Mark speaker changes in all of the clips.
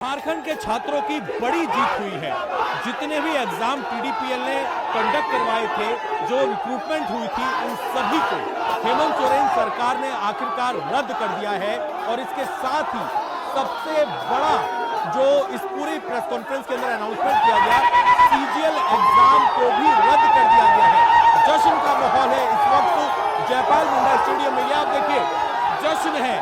Speaker 1: झारखंड के छात्रों की बड़ी जीत हुई है। जितने भी एग्जाम टीडीपीएल ने कंडक्ट करवाए थे, जो रिक्रूटमेंट हुई थी, उन सभी को हेमंत सोरेन सरकार ने आखिरकार रद्द कर दिया है। और इसके साथ ही सबसे बड़ा जो इस पूरी प्रेस कॉन्फ्रेंस के अंदर अनाउंसमेंट किया गया, सीजीएल एग्जाम को भी रद्द कर दिया गया है। जश्न का माहौल है इस वक्त जयपाल मुंडा स्टेडियम में। आप देखिए, जश्न है,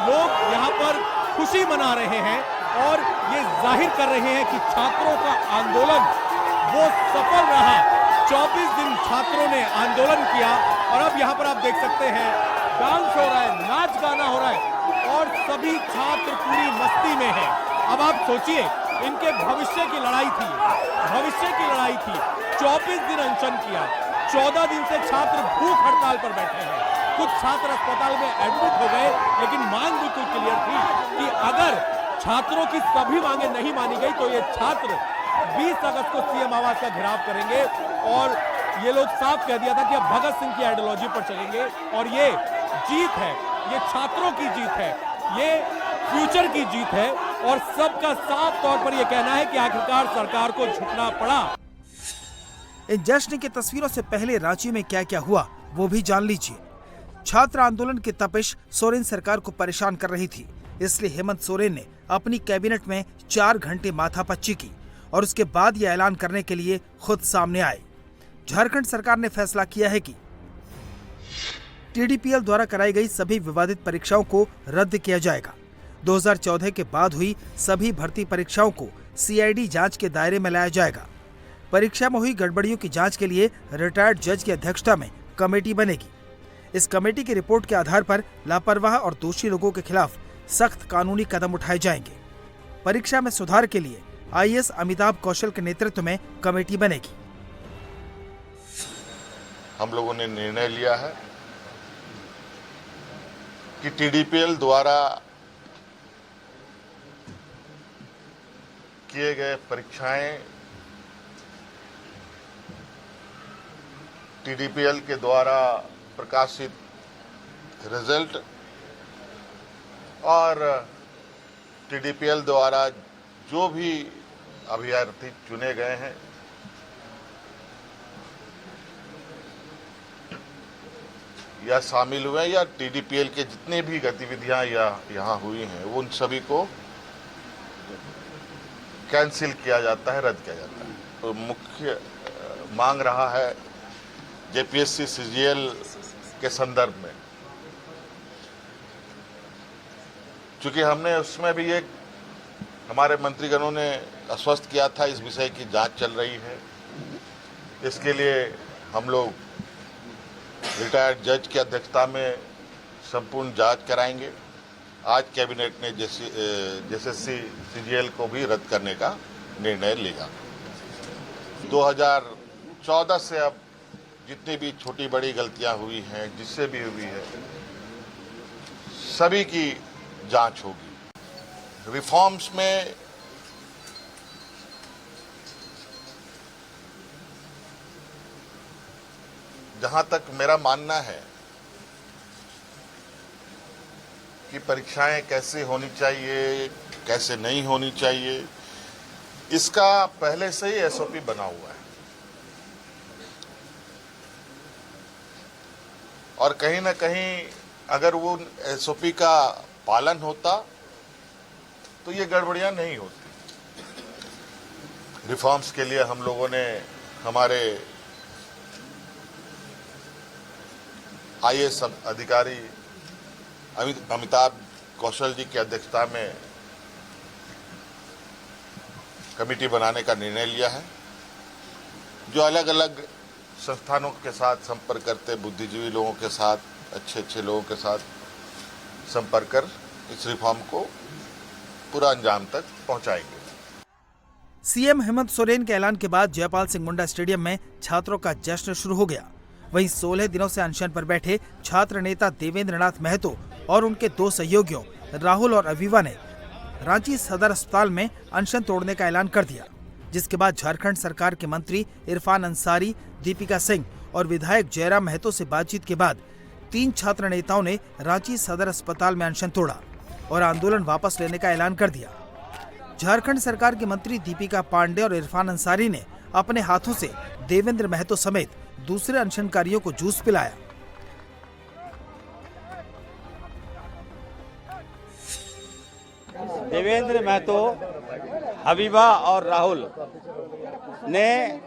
Speaker 1: लोग यहाँ पर खुशी मना रहे हैं और ये जाहिर कर रहे हैं कि छात्रों का आंदोलन वो सफल रहा। 24 दिन छात्रों ने आंदोलन किया और अब यहाँ पर आप देख सकते हैं डांस हो रहा है, नाच गाना हो रहा है और सभी छात्र पूरी मस्ती में हैं। अब आप सोचिए, इनके भविष्य की लड़ाई थी, 24 दिन अनशन किया, 14 दिन से छात्र भूख हड़ताल पर बैठे हैं। कुछ छात्र अस्पताल में एडमिट हो गए, लेकिन मांग बिल्कुल क्लियर थी कि अगर छात्रों की सभी मांगे नहीं मानी गई तो ये छात्र 20 अगस्त को सीएम आवास का घेराव करेंगे। और ये लोग साफ कह दिया था कि अब भगत सिंह की आइडियोलॉजी पर चलेंगे। और ये जीत है, ये छात्रों की जीत है, ये फ्यूचर की जीत है और सबका साफ तौर पर यह कहना है कि आखिरकार सरकार को झुकना पड़ा।
Speaker 2: इन जश्न की तस्वीरों से पहले रांची में क्या क्या हुआ वो भी जान लीजिए। छात्र आंदोलन की तपिश सोरेन सरकार को परेशान कर रही थी, इसलिए हेमंत सोरेन ने अपनी कैबिनेट में 4 घंटे माथापच्ची की और उसके बाद यह ऐलान करने के लिए खुद सामने आए। झारखंड सरकार ने फैसला किया है कि टीडीपीएल द्वारा कराई गई सभी विवादित परीक्षाओं को रद्द किया जाएगा। 2014 के बाद हुई सभी भर्ती परीक्षाओं को सीआईडी जांच के दायरे में लाया जाएगा। परीक्षा में हुई गड़बड़ियों की जांच के लिए रिटायर्ड जज की अध्यक्षता में कमेटी बनेगी। इस कमेटी की रिपोर्ट के आधार पर लापरवाह और दोषी लोगों के खिलाफ सख्त कानूनी कदम उठाए जाएंगे। परीक्षा में सुधार के लिए आईएएस अमिताभ कौशल के नेतृत्व में कमेटी बनेगी।
Speaker 3: हम लोगों ने निर्णय लिया है कि टीडीपीएल द्वारा किए गए परीक्षाएं टीडीपीएल के द्वारा प्रकाशित रिजल्ट और टीडीपीएल द्वारा जो भी अभ्यर्थी चुने गए हैं या शामिल हुए या टीडीपीएल के जितने भी गतिविधियां यहाँ हुई हैं, उन सभी को कैंसिल किया जाता है, रद्द किया जाता है। तो मुख्य मांग रहा है जेपीएससी सीजीएल के संदर्भ में, चूंकि हमने उसमें भी एक हमारे मंत्रीगणों ने आश्वस्त किया था, इस विषय की जांच चल रही है। इसके लिए हम लोग रिटायर्ड जज की अध्यक्षता में संपूर्ण जांच कराएंगे। आज कैबिनेट ने जेएसएससी सीजीएल को भी रद्द करने का निर्णय लिया। 2014 से अब जितनी भी छोटी बड़ी गलतियां हुई हैं, जिससे भी हुई है, सभी की जांच होगी। रिफॉर्म्स में जहां तक मेरा मानना है कि परीक्षाएं कैसे होनी चाहिए, कैसे नहीं होनी चाहिए, इसका पहले से ही एसओपी बना हुआ है और कहीं ना कहीं अगर वो एसओपी का पालन होता तो ये गड़बड़ियां नहीं होती। रिफॉर्म्स के लिए हम लोगों ने हमारे आईएएस अधिकारी अमिताभ कौशल जी की अध्यक्षता में कमेटी बनाने का निर्णय लिया है, जो अलग अलग संस्थानों के साथ संपर्क करते, बुद्धिजीवी लोगों के साथ, अच्छे लोगों के साथ संपर्क कर इस रिफॉर्म को पूरा अंजाम तक पहुंचाएंगे।
Speaker 2: सीएम हेमंत सोरेन के ऐलान के बाद जयपाल सिंह मुंडा स्टेडियम में छात्रों का जश्न शुरू हो गया। वहीं 16 दिनों से अनशन पर बैठे छात्र नेता देवेंद्र नाथ महतो और उनके 2 सहयोगियों राहुल और अवीवा ने रांची सदर अस्पताल में अनशन तोड़ने का ऐलान कर दिया, जिसके बाद झारखंड सरकार के मंत्री इरफान अंसारी, दीपिका सिंह और विधायक जयराम महतो से बातचीत के बाद 3 छात्र नेताओं ने रांची सदर अस्पताल में अनशन तोड़ा और आंदोलन वापस लेने का ऐलान कर दिया। झारखंड सरकार के मंत्री दीपिका पांडे और इरफान अंसारी ने अपने हाथों से देवेंद्र महतो समेत दूसरे अनशनकारियों को जूस पिलाया।
Speaker 4: देवेंद्र महतो, हबीबा और राहुल ने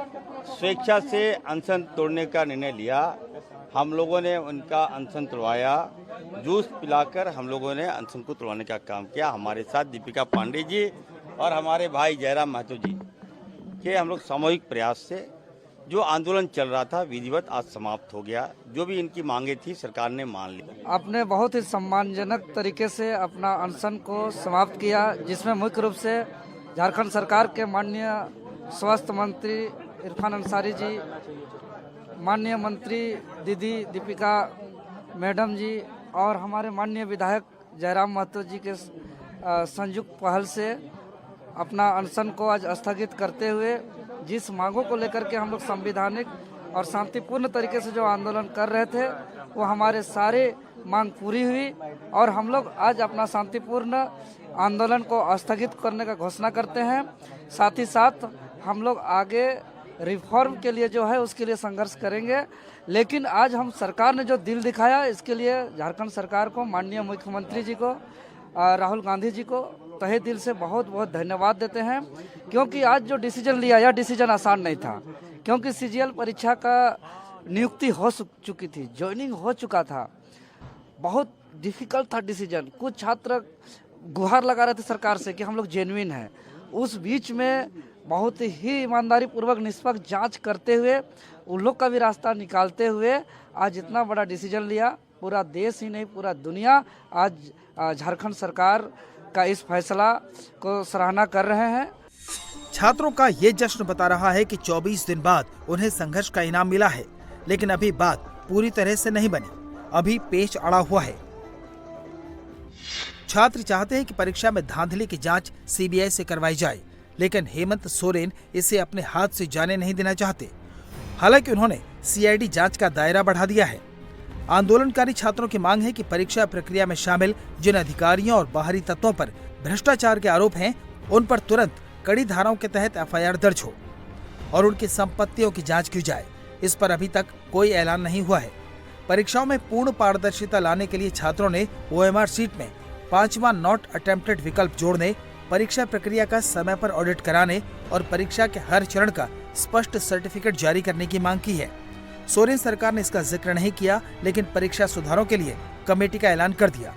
Speaker 4: स्वेच्छा से अनशन तोड़ने का निर्णय लिया। हम लोगों ने उनका अनशन तोड़वाया, जूस पिलाकर हम लोगों ने अनशन को तोड़वाने का काम किया। हमारे साथ दीपिका पांडे जी और हमारे भाई जयराम महतो जी के हम लोग सामूहिक प्रयास से जो आंदोलन चल रहा था विधिवत आज समाप्त हो गया। जो भी इनकी मांगे थी सरकार ने मान ली।
Speaker 5: आपने बहुत ही सम्मानजनक तरीके से अपना अनशन को समाप्त किया, जिसमें मुख्य रूप से झारखंड सरकार के माननीय स्वास्थ्य मंत्री इरफान अंसारी जी, माननीय मंत्री दीदी दीपिका मैडम जी और हमारे माननीय विधायक जयराम महतो जी के संयुक्त पहल से अपना अनशन को आज स्थगित करते हुए जिस मांगों को लेकर के हम लोग संवैधानिक और शांतिपूर्ण तरीके से जो आंदोलन कर रहे थे वो हमारे सारे मांग पूरी हुई और हम लोग आज अपना शांतिपूर्ण आंदोलन को स्थगित करने का घोषणा करते हैं। साथ ही साथ हम लोग आगे रिफॉर्म के लिए जो है उसके लिए संघर्ष करेंगे। लेकिन आज हम सरकार ने जो दिल दिखाया इसके लिए झारखंड सरकार को, माननीय मुख्यमंत्री जी को, राहुल गांधी जी को तहे दिल से बहुत बहुत धन्यवाद देते हैं, क्योंकि आज जो डिसीजन लिया यह डिसीजन आसान नहीं था, क्योंकि सीजीएल परीक्षा का नियुक्ति हो चुकी थी, ज्वाइनिंग हो चुका था, बहुत डिफिकल्ट था डिसीजन। कुछ छात्र गुहार लगा रहे थे सरकार से कि हम लोग जेन्युइन हैं। उस बीच में बहुत ही ईमानदारी पूर्वक निष्पक्ष जांच करते हुए उन लोग का भी रास्ता निकालते हुए आज इतना बड़ा डिसीजन लिया। पूरा देश ही नहीं पूरा दुनिया आज झारखंड सरकार का इस फैसला को सराहना कर रहे हैं।
Speaker 2: छात्रों का ये जश्न बता रहा है कि 24 दिन बाद उन्हें संघर्ष का इनाम मिला है, लेकिन अभी बात पूरी तरह से नहीं बनी, अभी पेच अड़ा हुआ है। छात्र चाहते हैं कि परीक्षा में धांधली की जांच सीबीआई से करवाई जाए, लेकिन हेमंत सोरेन इसे अपने हाथ से जाने नहीं देना चाहते। हालांकि उन्होंने सीआईडी जांच का दायरा बढ़ा दिया है। आंदोलनकारी छात्रों की मांग है कि परीक्षा प्रक्रिया में शामिल जिन अधिकारियों और बाहरी तत्वों पर भ्रष्टाचार के आरोप हैं, उन पर तुरंत कड़ी धाराओं के तहत एफआईआर दर्ज हो और उनकी संपत्तियों की जांच की जाए। इस पर अभी तक कोई ऐलान नहीं हुआ है। परीक्षाओं में पूर्ण पारदर्शिता लाने के लिए छात्रों ने ओएमआर शीट में 5वां नॉट अटेम्प्टेड विकल्प जोड़ने, परीक्षा प्रक्रिया का समय पर ऑडिट कराने और परीक्षा के हर चरण का स्पष्ट सर्टिफिकेट जारी करने की मांग की है। सोरेन सरकार ने इसका जिक्र नहीं किया, लेकिन परीक्षा सुधारों के लिए कमेटी का ऐलान कर दिया।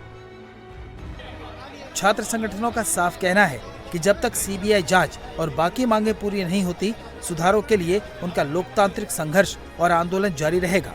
Speaker 2: छात्र संगठनों का साफ कहना है कि जब तक सीबीआई जांच और बाकी मांगे पूरी नहीं होती, सुधारों के लिए उनका लोकतांत्रिक संघर्ष और आंदोलन जारी रहेगा।